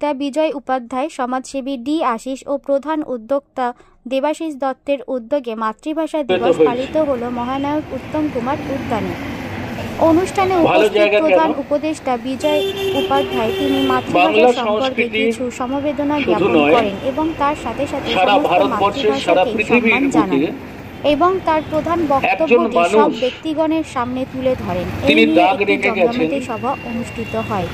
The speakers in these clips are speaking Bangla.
পিতা বিজয় উপাধ্যায়, সমাজসেবী ডি আশিস ও প্রধান উদ্যোক্তা দেবাশিস দত্তের উদ্যোগে মাতৃভাষা দিবস পালিত হল মহানায়ক উত্তম কুমার উদ্যানে। অনুষ্ঠানে উপস্থিত প্রধান উপদেষ্টা বিজয় উপাধ্যায় তিনি মাতৃভাষা সম্পর্কে কিছু সমবেদনা জ্ঞাপন করেন এবং তার সাথে সাথে সমস্ত মাতৃভাষাকে সম্মান জানান এবং তার প্রধান বক্তব্যটি সব ব্যক্তিগণের সামনে তুলে ধরেন। এই নিয়ে একটি জমজমাটি সভা অনুষ্ঠিত হয়।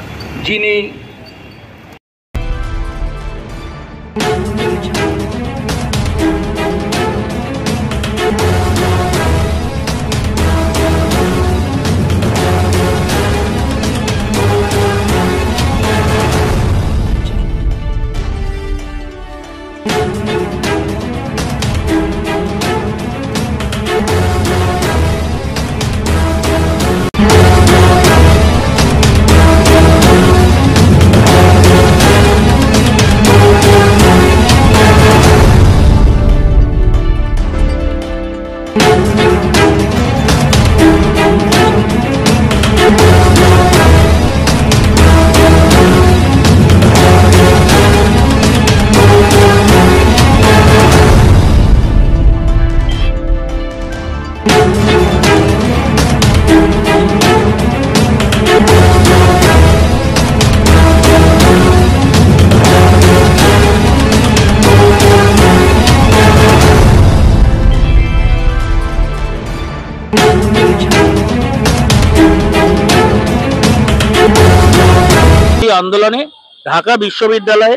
আন্দোলনে ঢাকা বিশ্ববিদ্যালয়ে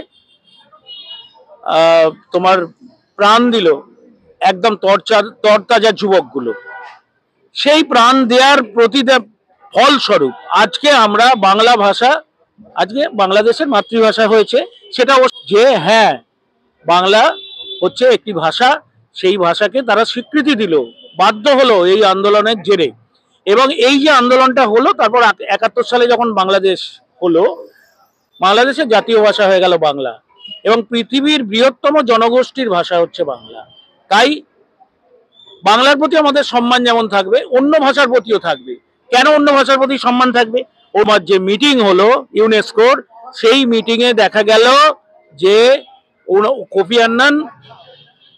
তোমার প্রাণ দিল একদম তরতাজা যুবকগুলো। সেই প্রাণ দেওয়ার ফলস্বরূপ আজকে আমরা বাংলা ভাষা, আজকে বাংলাদেশের মাতৃভাষা হয়েছে, সেটা যে হ্যাঁ বাংলা হচ্ছে একটি ভাষা, সেই ভাষাকে তারা স্বীকৃতি দিল, বাধ্য হলো এই আন্দোলনের জেরে। এবং এই যে আন্দোলনটা হলো, তারপর 71 সালে যখন বাংলাদেশ হলো, বাংলাদেশের জাতীয় ভাষা হয়ে গেল বাংলা এবং পৃথিবীর বৃহত্তম জনগোষ্ঠীর ভাষা হচ্ছে বাংলা। তাই বাংলার প্রতি আমাদের সম্মান যেমন থাকবে, অন্য ভাষার প্রতিও থাকবে। কেন অন্য ভাষার প্রতি সম্মান থাকবে? ওর যে মিটিং হলো ইউনেস্কোর, সেই মিটিংয়ে দেখা গেল যে কোফি আন্নান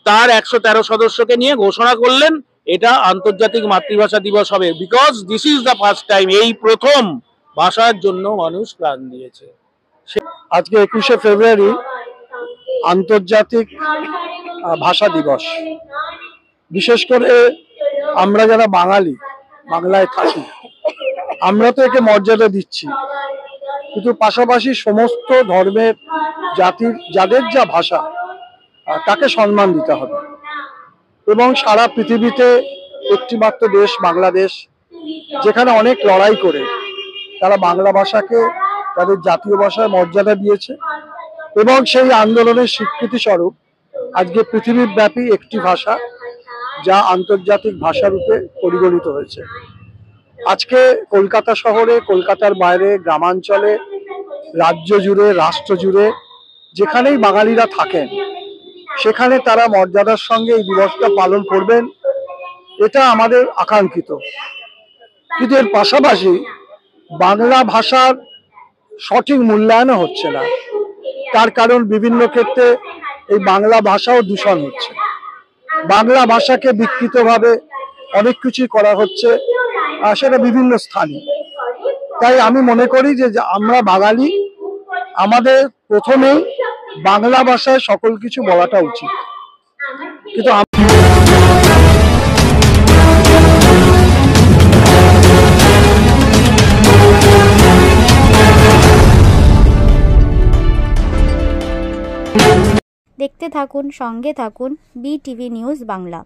তার 113 সদস্যকে নিয়ে ঘোষণা করলেন এটা আন্তর্জাতিক মাতৃভাষা দিবস হবে, because this is the first time, এই প্রথম ভাষার জন্য মানুষ প্রাণ দিয়েছে। আজকে 21শে ফেব্রুয়ারি আন্তর্জাতিক ভাষা দিবস। বিশেষ করে আমরা যারা বাঙালি, বাংলায় থাকি, আমরা তো একে মর্যাদা দিচ্ছি, কিন্তু পাশাপাশি সমস্ত ধর্মের জাতির যাদের যা ভাষা তাকে সম্মান দিতে হবে। এবং সারা পৃথিবীতে একটিমাত্র দেশ বাংলাদেশ, যেখানে অনেক লড়াই করে তারা বাংলা ভাষাকে তাদের জাতীয় ভাষার মর্যাদা দিয়েছে এবং সেই আন্দোলনের স্বীকৃতি স্বরূপ আজকে পৃথিবীব্যাপী একটি ভাষা যা আন্তর্জাতিক ভাষা রূপে পরিগণিত হয়েছে। আজকে কলকাতা শহরে, কলকাতার বাইরে, গ্রামাঞ্চলে, রাজ্য জুড়ে, রাষ্ট্র জুড়ে যেখানেই বাঙালিরা থাকেন সেখানে তারা মর্যাদার সঙ্গে এই দিবসটা পালন করবেন, এটা আমাদের আকাঙ্ক্ষিত। কিন্তু এর পাশাপাশি বাংলা ভাষার সঠিক মূল্যায়নও হচ্ছে না। তার কারণ বিভিন্ন ক্ষেত্রে এই বাংলা ভাষাও দূষণ হচ্ছে, বাংলা ভাষাকে বিকৃতভাবে অনেক কিছুই করা হচ্ছে, সেটা বিভিন্ন স্থানে। তাই আমি মনে করি যে আমরা বাঙালি, আমাদের প্রথমেই বাংলা ভাষায় সকল কিছু বলাটা উচিত। কিন্তু দেখতে থাকুন, সঙ্গে থাকুন BTV নিউজ বাংলা।